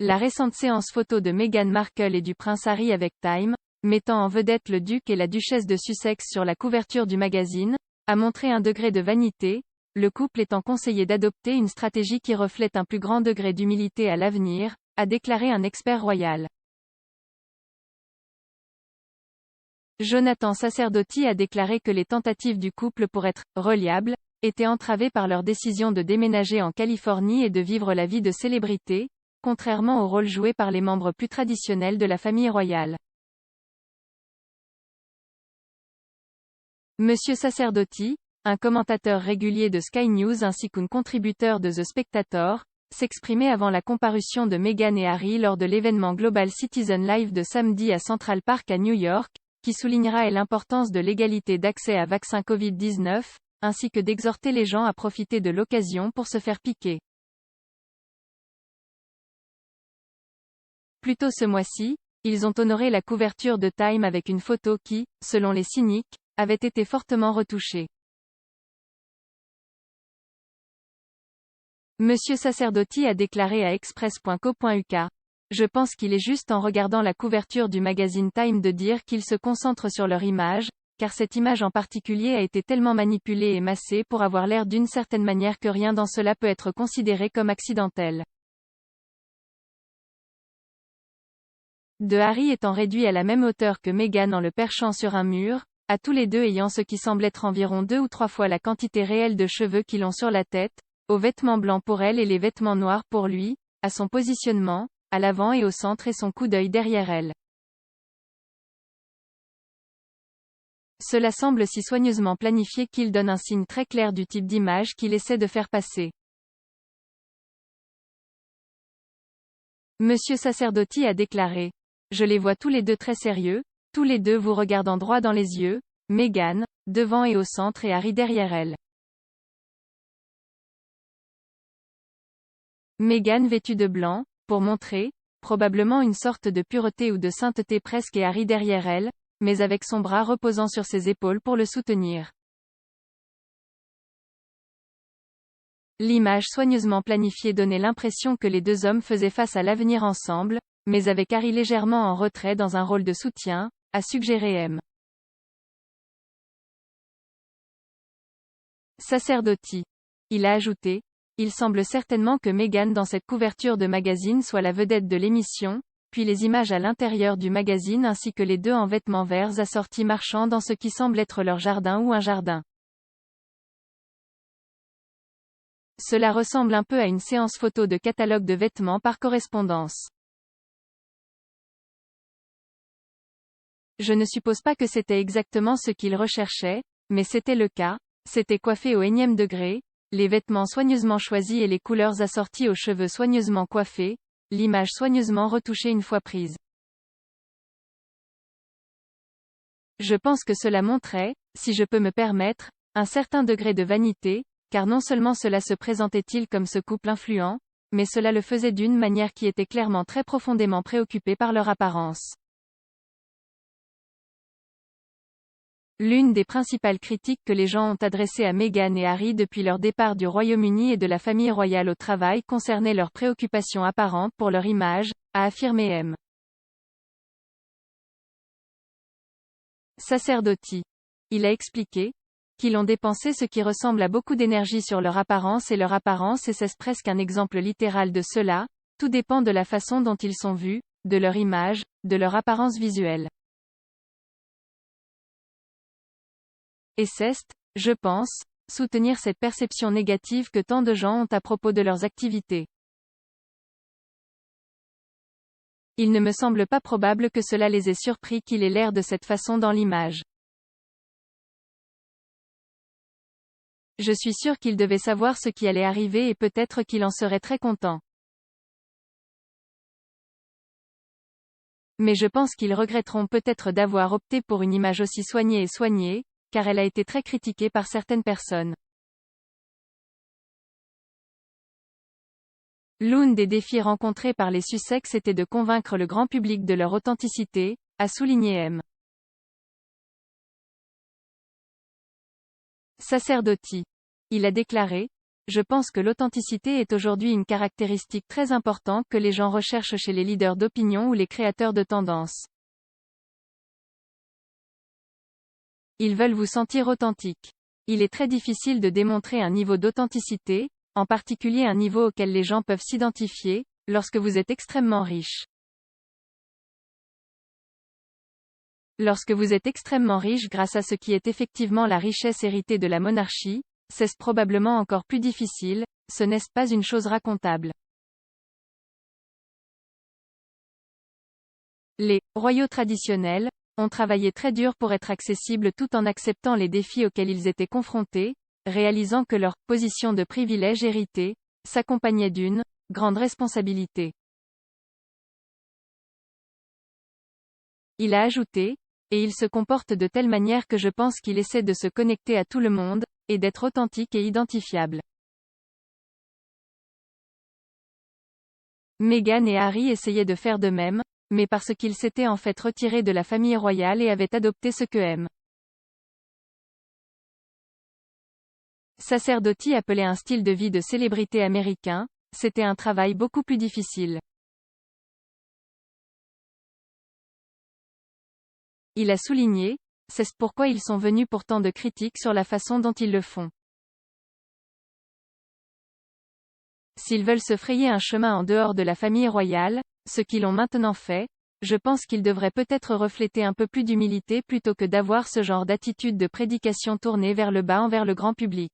La récente séance photo de Meghan Markle et du prince Harry avec Time, mettant en vedette le duc et la duchesse de Sussex sur la couverture du magazine, a montré un degré de vanité, le couple étant conseillé d'adopter une stratégie qui reflète un plus grand degré d'humilité à l'avenir, a déclaré un expert royal. Jonathan Sacerdoti a déclaré que les tentatives du couple pour être « reliable » étaient entravées par leur décision de déménager en Californie et de vivre la vie de célébrité, contrairement au rôle joué par les membres plus traditionnels de la famille royale. Monsieur Sacerdoti, un commentateur régulier de Sky News ainsi qu'un contributeur de The Spectator, s'exprimait avant la comparution de Meghan et Harry lors de l'événement Global Citizen Live de samedi à Central Park à New York, qui soulignera l'importance de l'égalité d'accès à vaccin Covid-19, ainsi que d'exhorter les gens à profiter de l'occasion pour se faire piquer. Plus tôt ce mois-ci, ils ont honoré la couverture de Time avec une photo qui, selon les cyniques, avait été fortement retouchée. Monsieur Sacerdoti a déclaré à Express.co.uk. Je pense qu'il est juste en regardant la couverture du magazine Time de dire qu'ils se concentrent sur leur image, car cette image en particulier a été tellement manipulée et massée pour avoir l'air d'une certaine manière que rien dans cela peut être considéré comme accidentel. De Harry étant réduit à la même hauteur que Meghan en le perchant sur un mur, à tous les deux ayant ce qui semble être environ 2 ou 3 fois la quantité réelle de cheveux qu'ils ont sur la tête, aux vêtements blancs pour elle et les vêtements noirs pour lui, à son positionnement, à l'avant et au centre et son coup d'œil derrière elle. Cela semble si soigneusement planifié qu'il donne un signe très clair du type d'image qu'il essaie de faire passer. Monsieur Sacerdoti a déclaré. Je les vois tous les deux très sérieux, tous les deux vous regardant droit dans les yeux, Meghan, devant et au centre et Harry derrière elle. Meghan vêtue de blanc, pour montrer, probablement une sorte de pureté ou de sainteté presque et Harry derrière elle, mais avec son bras reposant sur ses épaules pour le soutenir. L'image soigneusement planifiée donnait l'impression que les deux hommes faisaient face à l'avenir ensemble, mais avec Harry légèrement en retrait dans un rôle de soutien, a suggéré M. Sacerdoti. Il a ajouté. Il semble certainement que Meghan dans cette couverture de magazine soit la vedette de l'émission, puis les images à l'intérieur du magazine ainsi que les deux en vêtements verts assortis marchant dans ce qui semble être leur jardin ou un jardin. Cela ressemble un peu à une séance photo de catalogue de vêtements par correspondance. Je ne suppose pas que c'était exactement ce qu'ils recherchaient, mais c'était le cas, c'était coiffé au énième degré, les vêtements soigneusement choisis et les couleurs assorties aux cheveux soigneusement coiffés, l'image soigneusement retouchée une fois prise. Je pense que cela montrait, si je peux me permettre, un certain degré de vanité, car non seulement cela se présentait-il comme ce couple influent, mais cela le faisait d'une manière qui était clairement très profondément préoccupée par leur apparence. L'une des principales critiques que les gens ont adressées à Meghan et Harry depuis leur départ du Royaume-Uni et de la famille royale au travail concernait leurs préoccupations apparentes pour leur image, a affirmé M. Sacerdoti. Il a expliqué qu'ils ont dépensé ce qui ressemble à beaucoup d'énergie sur leur apparence et c'est presque un exemple littéral de cela, tout dépend de la façon dont ils sont vus, de leur image, de leur apparence visuelle. Et c'est, je pense, soutenir cette perception négative que tant de gens ont à propos de leurs activités. Il ne me semble pas probable que cela les ait surpris qu'il ait l'air de cette façon dans l'image. Je suis sûr qu'il devait savoir ce qui allait arriver et peut-être qu'il en serait très content. Mais je pense qu'ils regretteront peut-être d'avoir opté pour une image aussi soignée, car elle a été très critiquée par certaines personnes. L'un des défis rencontrés par les Sussex était de convaincre le grand public de leur authenticité, a souligné M. Sacerdoti. Il a déclaré. je pense que l'authenticité est aujourd'hui une caractéristique très importante que les gens recherchent chez les leaders d'opinion ou les créateurs de tendances. Ils veulent vous sentir authentique. Il est très difficile de démontrer un niveau d'authenticité, en particulier un niveau auquel les gens peuvent s'identifier, lorsque vous êtes extrêmement riche. Lorsque vous êtes extrêmement riche grâce à ce qui est effectivement la richesse héritée de la monarchie, c'est probablement encore plus difficile, ce n'est pas une chose racontable. Les royaux traditionnels ont travaillé très dur pour être accessibles tout en acceptant les défis auxquels ils étaient confrontés, réalisant que leur position de privilège héritée s'accompagnait d'une grande responsabilité. Il a ajouté, et il se comporte de telle manière que je pense qu'il essaie de se connecter à tout le monde, et d'être authentique et identifiable. Meghan et Harry essayaient de faire de même, mais parce qu'ils s'étaient en fait retirés de la famille royale et avaient adopté ce que M. Sacerdoti appelait un style de vie de célébrité américain, c'était un travail beaucoup plus difficile. Il a souligné, c'est pourquoi ils sont venus pour tant de critiques sur la façon dont ils le font. S'ils veulent se frayer un chemin en dehors de la famille royale, ce qu'ils ont maintenant fait, je pense qu'ils devraient peut-être refléter un peu plus d'humilité plutôt que d'avoir ce genre d'attitude de prédication tournée vers le bas envers le grand public.